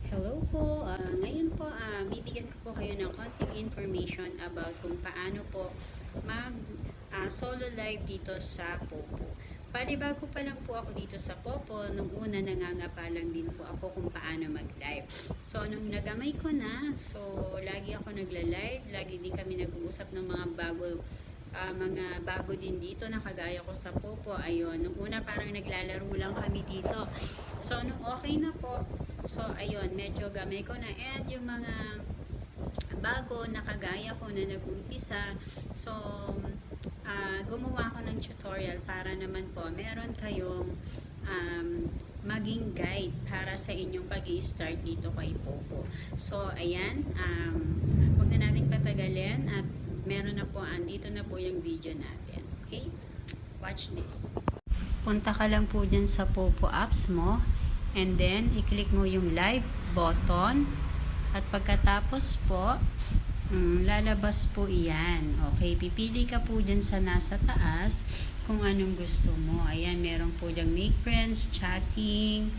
Hello po, ngayon po bibigyan ko po kayo ng konting information about kung paano po mag solo live dito sa Popo. Panibago pa lang po ako dito sa Popo, nung una nangangapalang din po ako kung paano mag-live. So nung nagamay ko na, so lagi ako nagla-live, lagi din kami nag-uusap ng mga bago din dito na kagaya ko sa Popo. Ayun, nung una parang naglalaro lang kami dito. So nung okay na po, so ayun, medyo gamay ko na, and yung mga bago na kagaya ko na nag-umpisa, so gumawa ko ng tutorial para naman po meron kayong maging guide para sa inyong pag-i-start dito kay Popo. So ayan, huwag na natin patagalin at meron na po, andito na po yung video natin. Okay? Watch this. Punta ka lang po dyan sa Popo apps mo, and then i-click mo yung live button, at pagkatapos po lalabas po iyan. Okay, pipili ka po dyan sa nasa taas kung anong gusto mo. Ayan, meron po dyan make friends, chatting,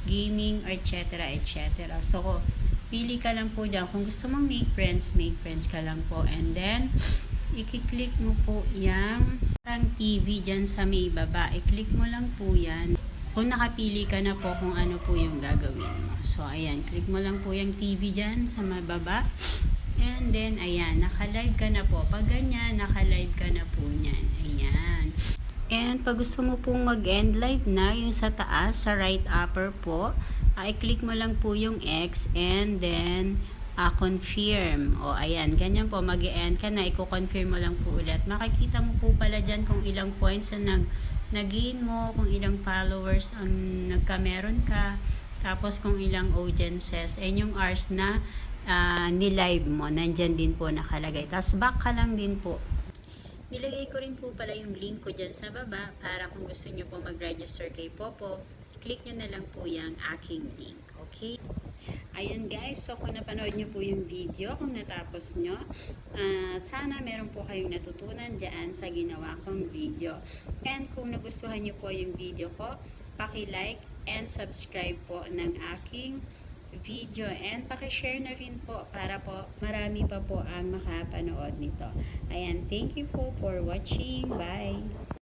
gaming, etc. etc. So pili ka lang po dyan. Kung gusto mong make friends ka lang po. And then, i-click mo po yung parang TV dyan sa may baba. I-click mo lang po yan. Kung nakapili ka na po kung ano po yung gagawin mo. So, ayan. Click mo lang po yung TV dyan sa may baba. And then, ayan. Naka-live ka na po. Pag ganyan, naka-live ka na po niyan. Ayan. And pag gusto mo pong mag-end live na, yung sa taas, sa right upper po, i-click mo lang po yung X, and then confirm. O ayan, ganyan po, mag-end ka na, i-confirm mo lang po ulit. Makikita mo po pala dyan kung ilang points na nag-gain mo, kung ilang followers ang nagkameron ka, tapos kung ilang audiences, and yung hours na ni-live mo, nandyan din po nakalagay. Tapos back ka lang din po. Nilagay ko rin po pala yung link ko dyan sa baba para kung gusto nyo po mag-register kay Popo, click nyo na lang po yung aking link. Okay? Ayun guys, so kung napanood nyo po yung video, kung natapos nyo, sana meron po kayong natutunan dyan sa ginawa kong video. And kung nagustuhan nyo po yung video ko, paki-like and subscribe po ng aking video, and paki-share na rin po para po marami pa po ang makapanood nito. Ayan, thank you po for watching. Bye!